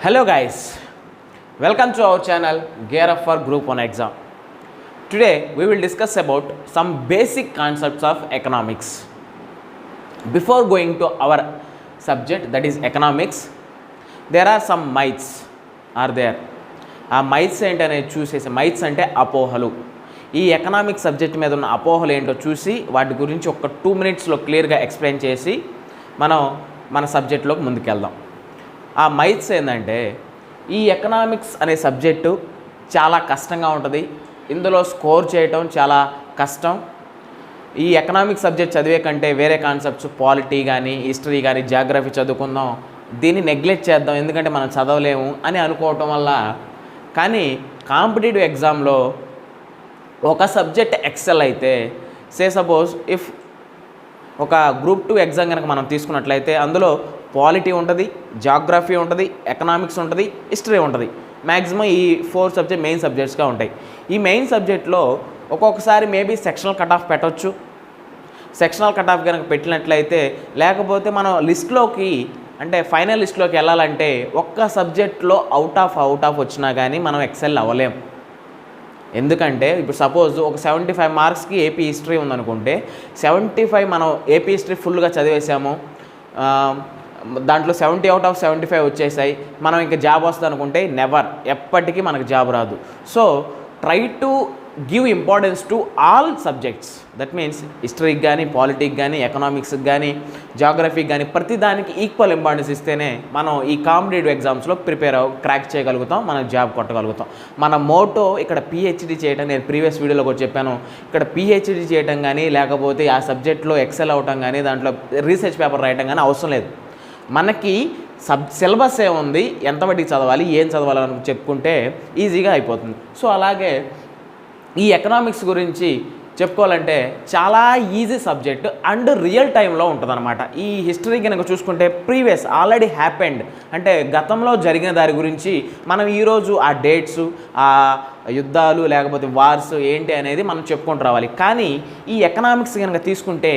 Hello guys, welcome to our channel Gear Up for Group 1 exam. Today we will discuss about some basic concepts of economics. Before going to our subject, that is economics, there are some myths are there. ఆ మైత్స్ ఏంటనేది చూసేసి, మైత్స్ అంటే అపోహలు. ఈ economics subject మీద ఉన్న అపోహలు ఏంటో చూసి వాటి గురించి ఒక 2 minutesలో క్లియర్గా ఎక్స్ప్లెయిన్ చేసి మనం మన సబ్జెక్ట్లోకి ముందుకెళ్దాం. ఆ మైత్స్ ఏంటంటే, ఈ ఎకనామిక్స్ అనే సబ్జెక్టు చాలా కష్టంగా ఉంటుంది, ఇందులో స్కోర్ చేయటం చాలా కష్టం. ఈ ఎకనామిక్స్ సబ్జెక్ట్ చదివే కంటే వేరే కాన్సెప్ట్స్ పాలిటీ కానీ హిస్టరీ కానీ జాగ్రఫీ చదువుకుందాం, దీన్ని నెగ్లెక్ట్ చేద్దాం ఎందుకంటే మనం చదవలేము అని అనుకోవటం వల్ల. కానీ కాంపిటేటివ్ ఎగ్జామ్లో ఒక సబ్జెక్ట్ ఎక్సెల్ అయితే, సపోజ్ ఇఫ్ ఒక గ్రూప్ 2 ఎగ్జామ్ కనుక మనం తీసుకున్నట్లయితే అందులో పాలిటీ ఉంటుంది, జాగ్రఫీ ఉంటుంది, ఎకనామిక్స్ ఉంటుంది, హిస్టరీ ఉంటుంది. మ్యాక్సిమం ఈ 4 సబ్జెక్ట్ మెయిన్ సబ్జెక్ట్స్గా ఉంటాయి. ఈ మెయిన్ సబ్జెక్ట్లో ఒక్కొక్కసారి మేబీ సెక్షనల్ కట్ ఆఫ్ పెట్టవచ్చు. సెక్షనల్ కట్ ఆఫ్ కనుక పెట్టినట్లయితే, లేకపోతే మనం లిస్ట్లోకి అంటే ఫైనల్ లిస్ట్లోకి వెళ్ళాలంటే ఒక్క సబ్జెక్ట్లో అవుట్ ఆఫ్ వచ్చినా కానీ మనం ఎక్సెల్ అవ్వలేం. ఎందుకంటే ఇప్పుడు సపోజ్ ఒక 75 మార్క్స్కి ఏపీ హిస్టరీ ఉందనుకుంటే 75 మనం ఏపీ హిస్టరీ ఫుల్గా చదివేసాము, దాంట్లో 70 out of 75 వచ్చేసాయి, మనం ఇంకా జాబ్ వస్తుంది అనుకుంటే నెవర్, ఎప్పటికీ మనకు జాబ్ రాదు. So try to give importance to all subjects. That means హిస్టరీకి కానీ, పాలిటీకి కానీ, ఎకనామిక్స్కి కానీ, జాగ్రఫీకి కానీ ప్రతి దానికి ఈక్వల్ ఇంపార్టెన్స్ ఇస్తేనే మనం ఈ కాంపిటేటివ్ ఎగ్జామ్స్లో క్రాక్ చేయగలుగుతాం, మనం జాబ్ కొట్టగలుగుతాం. మన మోటో ఇక్కడ పిహెచ్డి చేయటం, నేను ప్రీవియస్ వీడియోలో కూడా చెప్పాను, ఇక్కడ పిహెచ్డి చేయటం కానీ లేకపోతే ఆ సబ్జెక్ట్లో ఎక్సెల్ అవటం కానీ దాంట్లో రీసెర్చ్ పేపర్ రాయటం కానీ అవసరం లేదు. మనకి సిలబస్ ఏముంది, ఎంత బట్టి చదవాలి, ఏం చదవాలని చెప్పుకుంటే ఈజీగా అయిపోతుంది. సో అలాగే ఈ ఎకనామిక్స్ గురించి చెప్పుకోవాలంటే చాలా ఈజీ సబ్జెక్ట్ అండ్ రియల్ టైంలో ఉంటుందన్నమాట. ఈ హిస్టరీ కనుక చూసుకుంటే ప్రీవియస్ ఆల్రెడీ హ్యాపెండ్ అంటే గతంలో జరిగిన దాని గురించి మనం ఈరోజు ఆ డేట్స్, ఆ యుద్ధాలు లేకపోతే వార్స్ ఏంటి అనేది మనం చెప్పుకుంటూ రావాలి. కానీ ఈ ఎకనామిక్స్ కనుక తీసుకుంటే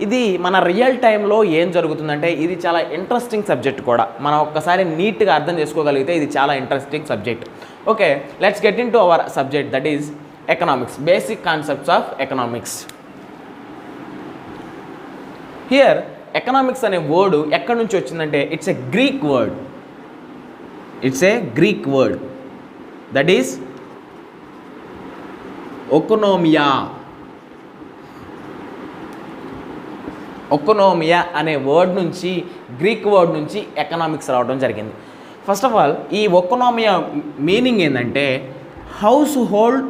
ఇది మన రియల్ టైంలో ఏం జరుగుతుందంటే ఇది చాలా ఇంట్రెస్టింగ్ సబ్జెక్ట్ కూడా. మనం ఒక్కసారి నీట్గా అర్థం చేసుకోగలిగితే ఇది చాలా interesting subject. Okay, let's get in to our subject, that is economics, basic concepts of economics. Here economics అనే వర్డ్ ఎక్కడి నుంచి వచ్చిందంటే it's a Greek word, that is ఒకోనోమియా అనే వర్డ్ నుంచి, గ్రీక్ వర్డ్ నుంచి ఎకనామిక్స్ రావడం జరిగింది. ఫస్ట్ ఆఫ్ ఆల్ ఈ ఒకోనోమియా మీనింగ్ ఏంటంటే హౌస్ హోల్డ్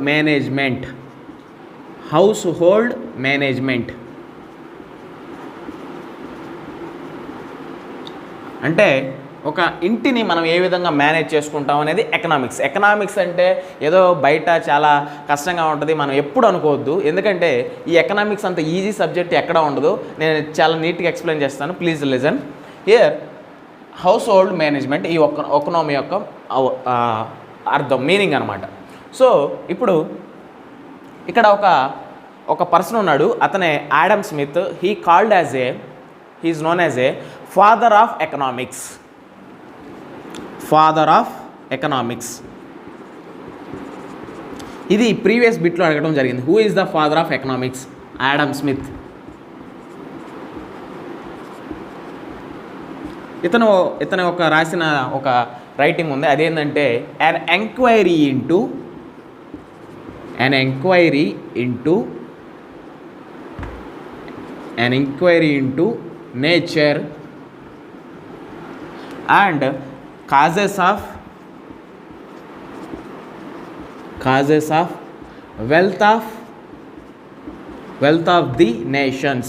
మేనేజ్మెంట్ అంటే ఒక ఇంటిని మనం ఏ విధంగా మేనేజ్ చేసుకుంటాం అనేది ఎకనామిక్స్ అంటే ఏదో బయట చాలా కష్టంగా ఉంటుంది మనం ఎప్పుడు అనుకోవద్దు. ఎందుకంటే ఈ ఎకనామిక్స్ అంత ఈజీ సబ్జెక్ట్ ఎక్కడ ఉండదు. నేను చాలా నీట్గా ఎక్స్ప్లెయిన్ చేస్తాను, please listen. Here house hold management ఈ ఎకనామీ యొక్క అర్థం, మీనింగ్ అనమాట. సో ఇప్పుడు ఇక్కడ ఒక పర్సన్ ఉన్నాడు, అతనే Adam Smith. He is known as a father of economics. ఇది ప్రీవియస్ బిట్లో అడగడం జరిగింది. Who is the father of economics? Adam Smith. ఇతను ఒక రాసిన ఒక రైటింగ్ ఉంది, అదేంటంటే an enquiry into nature and causes of wealth of the nations.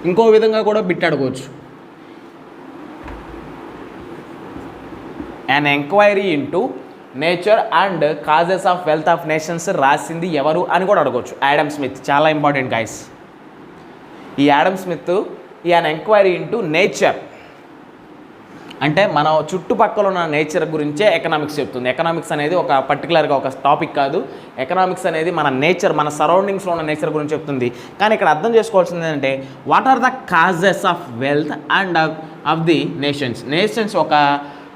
ఇంకో విధంగా కూడా బిట్టాడుకోవచ్చు. an enquiry into nature and causes of wealth of nations రాసింది ఎవరు అని కూడా అడగవచ్చు. ఆడమ్ స్మిత్, చాలా ఇంపార్టెంట్ గైస్. ఈ Adam Smith an enquiry into nature అంటే మన చుట్టుపక్కల ఉన్న నేచర్ గురించే ఎకనామిక్స్ చెప్తుంది. ఎకనామిక్స్ అనేది ఒక పర్టికులర్గా ఒక టాపిక్ కాదు. ఎకనామిక్స్ అనేది మన నేచర్, మన సరౌండింగ్స్లో ఉన్న నేచర్ గురించి చెప్తుంది. కానీ ఇక్కడ అర్థం చేసుకోవాల్సింది ఏంటంటే what are the causes of wealth and of the nations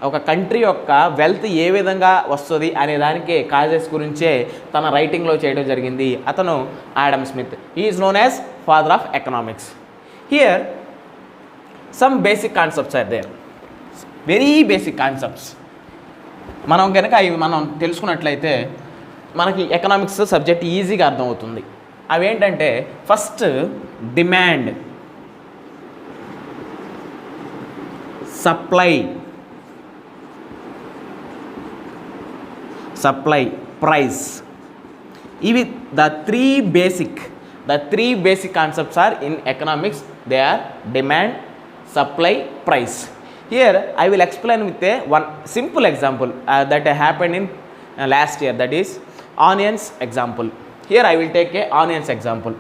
ఒక కంట్రీ యొక్క వెల్త్ ఏ విధంగా వస్తుంది అనే దానికి కాజెస్ గురించే తన రైటింగ్లో చేయడం జరిగింది. అతను Adam Smith. He is known as father of economics. Here some basic concepts are there, very basic concepts. మనం కనుక ఇవి మనం తెలుసుకున్నట్లయితే మనకి ఎకనామిక్స్ సబ్జెక్ట్ ఈజీగా అర్థమవుతుంది. అవేంటంటే ఫస్ట్ డిమాండ్, సప్లై, ప్రైస్. ఇవి the three basic concepts are in economics. They are demand, supply, price. Here I will explain with one simple example that happened in last year, that is onions example. Here I will take a onions example.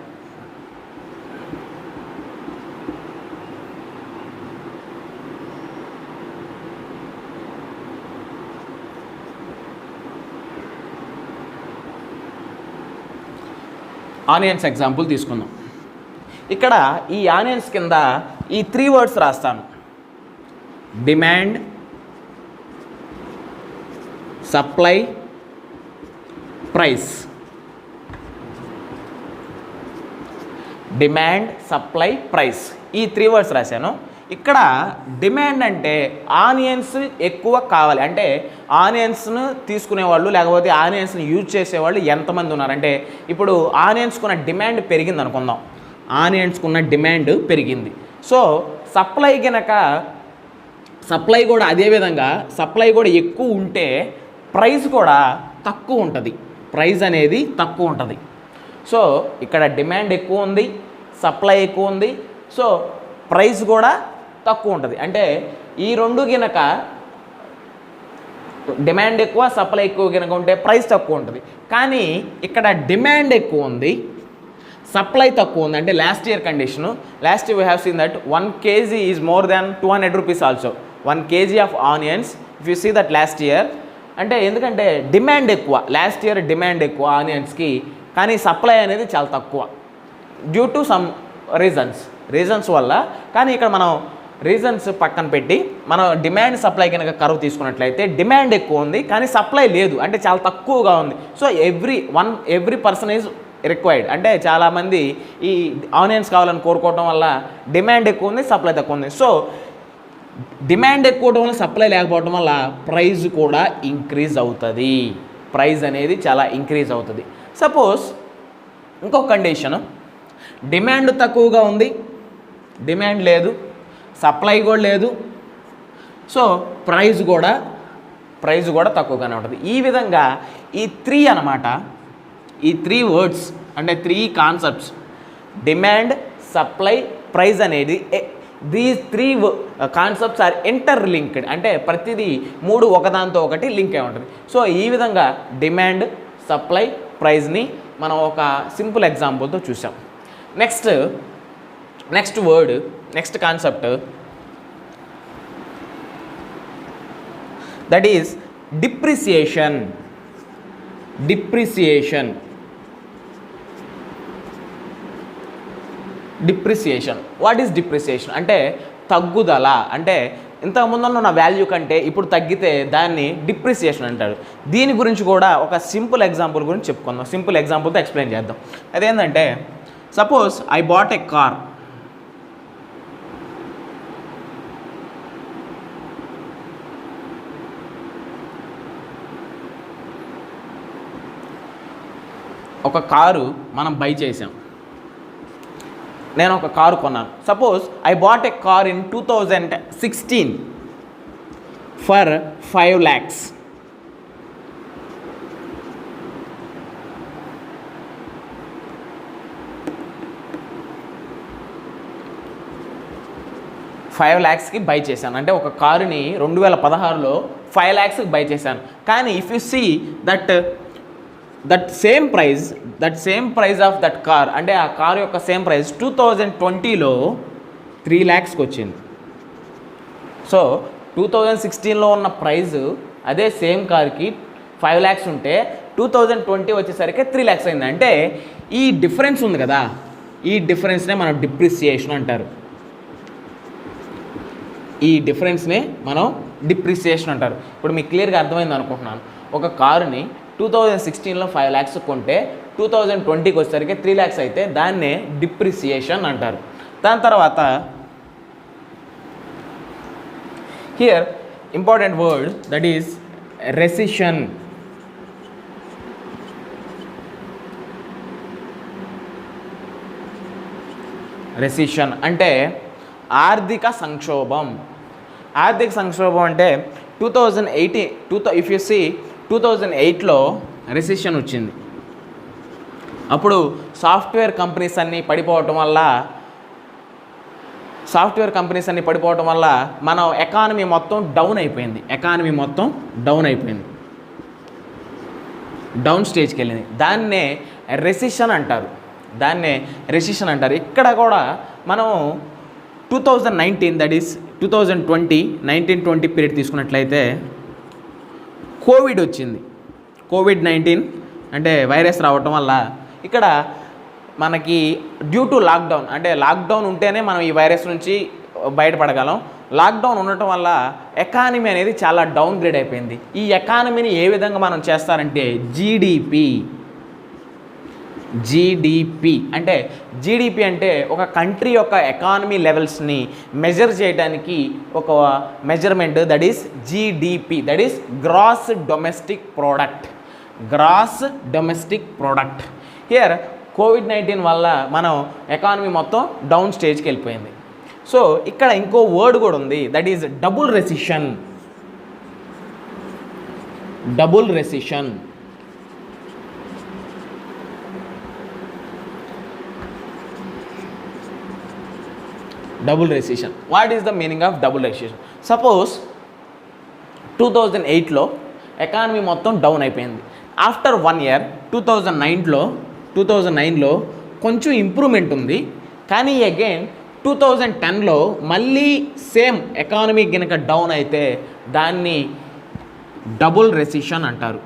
Onions example తీసుకుందాం. ఇక్కడ ఈ onions కింద ఈ 3 words రాస్తాను. Demand, supply, price. Demand, supply, price, ఈ 3 words రాశాను. ఇక్కడ demand అంటే ఆనియన్స్ ఎక్కువ కావాలి, అంటే ఆనియన్స్ను తీసుకునేవాళ్ళు లేకపోతే ఆనియన్స్ని యూజ్ చేసేవాళ్ళు ఎంతమంది ఉన్నారంటే ఇప్పుడు ఆనియన్స్కున్న డిమాండ్ పెరిగింది అనుకుందాం. ఆనియన్స్కున్న డిమాండ్ పెరిగింది. సో సప్లై కూడా అదేవిధంగా సప్లై కూడా ఎక్కువ ఉంటే ప్రైస్ కూడా తక్కువ ఉంటుంది. ప్రైస్ అనేది తక్కువ ఉంటుంది. సో ఇక్కడ డిమాండ్ ఎక్కువ ఉంది, సప్లై ఎక్కువ ఉంది, సో ప్రైస్ కూడా తక్కువ ఉంటుంది. అంటే ఈ రెండు గినక డిమాండ్ ఎక్కువ, సప్లై ఎక్కువ గినక ఉంటే ప్రైస్ తక్కువ ఉంటుంది. కానీ ఇక్కడ డిమాండ్ ఎక్కువ ఉంది, సప్లై తక్కువ ఉంది. అంటే last year condition, last year we have seen that 1 kg is more than 200 rupees also. 1 kg of onions if you see that last year. అంటే ఎందుకంటే డిమాండ్ ఎక్కువ, లాస్ట్ ఇయర్ డిమాండ్ ఎక్కువ ఆనియన్స్కి, కానీ సప్లై అనేది చాలా తక్కువ డ్యూ టు సమ్ రీజన్స్ వల్ల. కానీ ఇక్కడ మనం రీజన్స్ పక్కన పెట్టి మనం డిమాండ్ సప్లై కనుక కర్వ్ తీసుకున్నట్లయితే డిమాండ్ ఎక్కువ ఉంది కానీ సప్లై లేదు, అంటే చాలా తక్కువగా ఉంది. So every person is required. అంటే చాలామంది ఈ ఆనియన్స్ కావాలని కోరుకోవడం వల్ల డిమాండ్ ఎక్కువ ఉంది, సప్లై తక్కువ ఉంది. సో డిమాండ్ ఎక్కువ వల్ల సప్లై లేకపోవడం వల్ల ప్రైస్ కూడా ఇంక్రీజ్ అవుతుంది. ప్రైస్ అనేది చాలా ఇంక్రీజ్ అవుతుంది. సపోజ్ ఇంకొక కండిషను, డిమాండ్ తక్కువగా ఉంది, డిమాండ్ లేదు, సప్లై కూడా లేదు, సో ప్రైస్ కూడా తక్కువగానే ఉంటుంది. ఈ విధంగా ఈ 3 అన్నమాట, ఈ 3 వర్డ్స్ అంటే 3 కాన్సెప్ట్స్ డిమాండ్, సప్లై, ప్రైస్ అనేది దీస్ 3 కాన్సెప్ట్స్ ఆర్ ఇంటర్లింక్డ్. అంటే ప్రతిదీ 3 ఒకదాంతో ఒకటి లింక్ అయి ఉంటుంది. సో ఈ విధంగా డిమాండ్, సప్లై, ప్రైస్ని మనం ఒక సింపుల్ ఎగ్జాంపుల్తో చూసాం. Next word, next concept, that is depreciation. What is depreciation అంటే తగ్గుదల. అంటే ఇంతకుముందు ఉన్న వాల్యూ కంటే ఇప్పుడు తగ్గితే దాన్ని డిప్రిసియేషన్ అంటారు. దీని గురించి కూడా ఒక సింపుల్ ఎగ్జాంపుల్ గురించి చెప్పుకుందాం. సింపుల్ ఎగ్జాంపుల్తో ఎక్స్ప్లెయిన్ చేద్దాం. అదేంటంటే suppose I bought a car. ఒక కారు మనం బై చేసాం. నేను ఒక కారు కొన్నాను. Suppose I bought a car in 2016 for 5 lakhs. $5 lakhsకి బై చేశాను. అంటే ఒక కారుని 2016లో 5 lakhsకి బై చేశాను. కానీ if you see that same price of that car, అంటే ఆ కార్ యొక్క సేమ్ ప్రైస్ 2020లో 3 lakhsకి వచ్చింది. సో 2016లో ఉన్న ప్రైస్ అదే సేమ్ కార్కి 5 lakhs ఉంటే 2020 వచ్చేసరికి 3 lakhs అయింది. అంటే ఈ డిఫరెన్స్ ఉంది కదా, ఈ డిఫరెన్స్నే మనం డిప్రిసియేషన్ అంటారు. ఈ డిఫరెన్స్నే మనం డిప్రిసియేషన్ అంటారు. ఇప్పుడు మీకు క్లియర్గా అర్థమైంది అనుకుంటున్నాను. ఒక కారుని 2016లో 5 lakhs కొంటే 2020కి వచ్చేసరికి 3 lakhs అయితే దాన్నే డిప్రిసియేషన్ అంటారు. దాని తర్వాత here important word that is recession. Recession అంటే ఆర్థిక సంక్షోభం. ఆర్థిక సంక్షోభం అంటే 2008లో రెసిషన్ వచ్చింది. అప్పుడు సాఫ్ట్వేర్ కంపెనీస్ అన్నీ పడిపోవటం వల్ల మన ఎకానమీ మొత్తం డౌన్ అయిపోయింది. డౌన్ స్టేజ్కి వెళ్ళింది. దాన్నే రెసిషన్ అంటారు. ఇక్కడ కూడా మనం 2019 దట్ ఈస్ 2019 పీరియడ్ తీసుకున్నట్లయితే కోవిడ్-19 అంటే వైరస్ రావటం వల్ల ఇక్కడ మనకి డ్యూ టు లాక్డౌన్, అంటే లాక్డౌన్ ఉంటేనే మనం ఈ వైరస్ నుంచి బయటపడగలం. లాక్డౌన్ ఉండటం వల్ల ఎకానమీ అనేది చాలా డౌన్ గ్రేడ్ అయిపోయింది. ఈ ఎకానమీని ఏ విధంగా మనం చేస్తారంటే జీడిపి అంటే ఒక కంట్రీ యొక్క ఎకానమీ లెవెల్స్ని మెజర్ చేయడానికి ఒక measurement, that is GDP, that is gross domestic product. Here కోవిడ్-19 వల్ల మనం ఎకానమీ మొత్తం డౌన్ స్టేజ్కి వెళ్ళిపోయింది. సో ఇక్కడ ఇంకో వర్డ్ కూడా ఉంది, that is double recession. What is the meaning of double recession? Suppose 2008లో ఎకానమీ మొత్తం డౌన్ అయిపోయింది. ఆఫ్టర్ 1 year 2009లో కొంచెం ఇంప్రూవ్మెంట్ ఉంది. కానీ అగైన్ 2010లో మళ్ళీ సేమ్ ఎకానమీ కనుక డౌన్ అయితే దాన్ని డబుల్ రెసిషన్ అంటారు.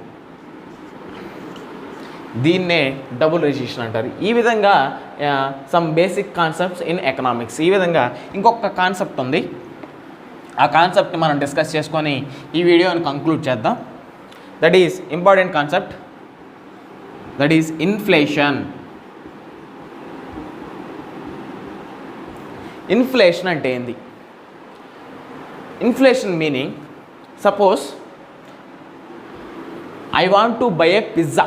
ఈ విధంగా some basic concepts in economics. ఈ విధంగా ఇంకొక కాన్సెప్ట్ ఉంది, ఆ కాన్సెప్ట్ని మనం డిస్కస్ చేసుకొని ఈ వీడియోని కంక్లూడ్ చేద్దాం. That is important concept, that is inflation. Inflation అంటే ఏంది? Inflation meaning, suppose I want to buy A pizza.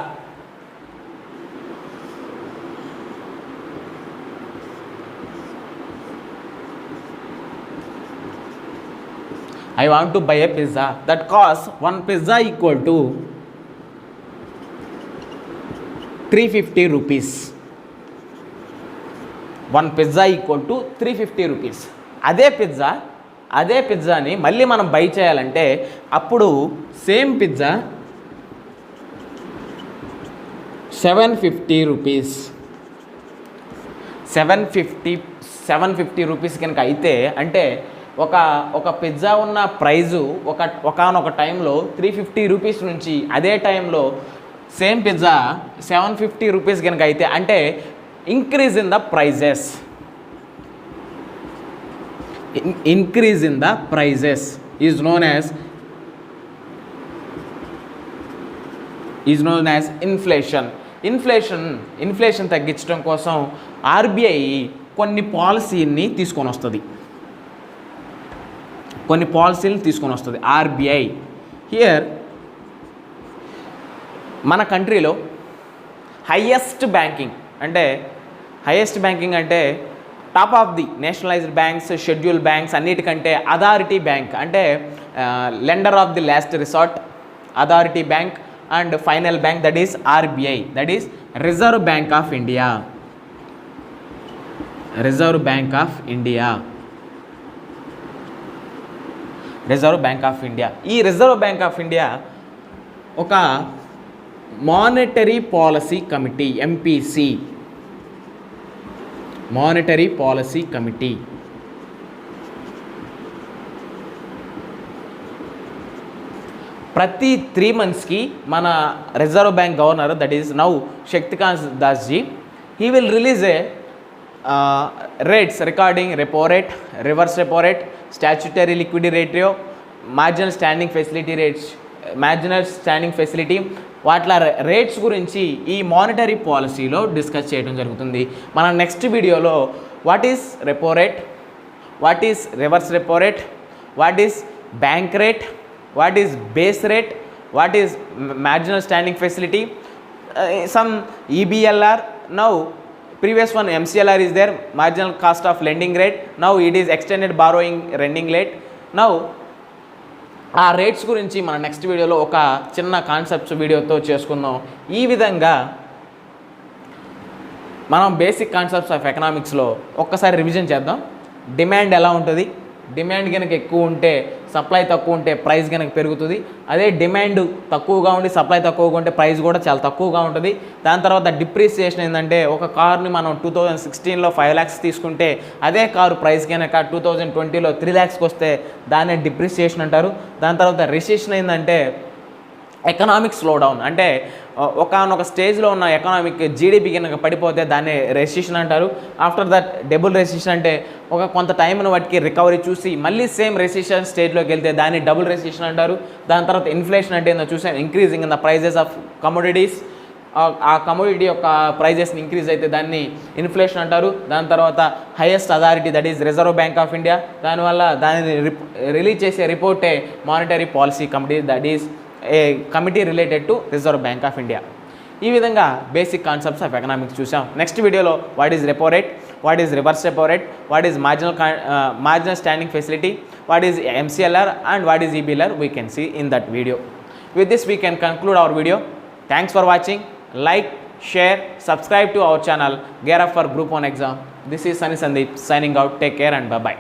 I want to buy a pizza that costs one pizza equal to 350 rupees. One pizza equal to 350 rupees. అదే పిజ్జాని మళ్ళీ మనం by చేయాలంటే అప్పుడు same pizza 750 rupees. 750 rupees కనుక అయితే అంటే ఒక pizza ఉన్న ప్రైజు ఒకనొక టైంలో 350 రూపీస్ నుంచి అదే టైంలో సేమ్ పిజ్జా 750 రూపీస్ కనుక అయితే అంటే increase in the prices. Is known as inflation తగ్గించడం కోసం ఆర్బీఐ కొన్ని పాలసీని తీసుకొని వస్తుంది. ఆర్బీఐ హియర్ మన కంట్రీలో హైయెస్ట్ బ్యాంకింగ్ అంటే top of the nationalized banks, schedule banks అన్నిటికంటే అథారిటీ బ్యాంక్ అంటే lender of the last resort authority bank and final bank, that is RBI, that is Reserve Bank of India. Reserve Bank of India. ఈ Reserve Bank of India ఒక monetary policy committee, MPC, monetary policy committee. ప్రతి 3 monthsకి మన Reserve Bank governor that is now Shaktikant Das ji he will release A rates regarding repo rate, reverse repo rate, statutory liquidity ratio, marginal standing facility rates, marginal standing facility వాట్ల rates గురించి ఈ monetary పాలసీలో discuss చేయడం జరుగుతుంది. మన నెక్స్ట్ వీడియోలో what is repo rate, what is reverse repo rate, what is bank rate, what is base rate, what is marginal standing facility, some EBLR. Now previous one MCLR is there, marginal cost of lending rate. Now it is extended borrowing lending rate. Now ఆ rates గురించి మన next వీడియోలో ఒక చిన్న concepts వీడియోతో చేసుకుందాం. ఈ విధంగా మనం బేసిక్ కాన్సెప్ట్స్ ఆఫ్ ఎకనామిక్స్లో ఒక్కసారి రివిజన్ చేద్దాం. డిమాండ్ ఎలా ఉంటుంది, డిమాండ్ కనుక ఎక్కువ ఉంటే సప్లై తక్కువ ఉంటే ప్రైస్ కనుక పెరుగుతుంది. అదే డిమాండ్ తక్కువగా ఉండి సప్లై తక్కువగా ఉంటే ప్రైస్ కూడా చాలా తక్కువగా ఉంటుంది. దాని తర్వాత డిప్రిసియేషన్ ఏంటంటే ఒక కార్ని మనం 2016లో 5 lakhs తీసుకుంటే అదే కారు ప్రైస్ కనుక 2020లో 3 lakhsకి వస్తే దాన్నే డిప్రిసియేషన్ అంటారు. దాని తర్వాత రెసిషన్ ఏంటంటే ఎకనామిక్ స్లో డౌన్, అంటే ఒకనొక స్టేజ్లో ఉన్న ఎకనామిక్ జీడిపి కనుక పడిపోతే దాన్ని రెసిషన్ అంటారు. ఆఫ్టర్ దట్ డబుల్ రెసిషన్ అంటే ఒక కొంత టైంను బట్టి రికవరీ చూసి మళ్ళీ సేమ్ రెసిషన్ స్టేజ్లోకి వెళ్తే దాన్ని డబుల్ రెసిషన్ అంటారు. దాని తర్వాత ఇన్ఫ్లేషన్ అంటే ఏందో చూసాం, increasing in the prices of commodities. ఆ కమోడిటీ యొక్క ప్రైజెస్ని ఇంక్రీజ్ అయితే దాన్ని ఇన్ఫ్లేషన్ అంటారు. దాని తర్వాత highest authority that is Reserve Bank of India, దానివల్ల దానిని రిలీజ్ చేసే రిపోర్టే monetary policy committee that is a committee related to Reserve Bank of India. ఈ విధంగా బేసిక్ కాన్సెప్ట్స్ ఆఫ్ ఎకనామిక్స్ చూసాం. నెక్స్ట్ వీడియోలో what is repo rate, what is reverse repo rate, what is marginal standing facility, what is MCLR and what is EBLR we can see in that video. With this we can conclude our video. Thanks for watching. Like, share, subscribe to our channel Gear Up for Group 1 Exam. This is Sunny Sandeep signing out. Take care and bye-bye.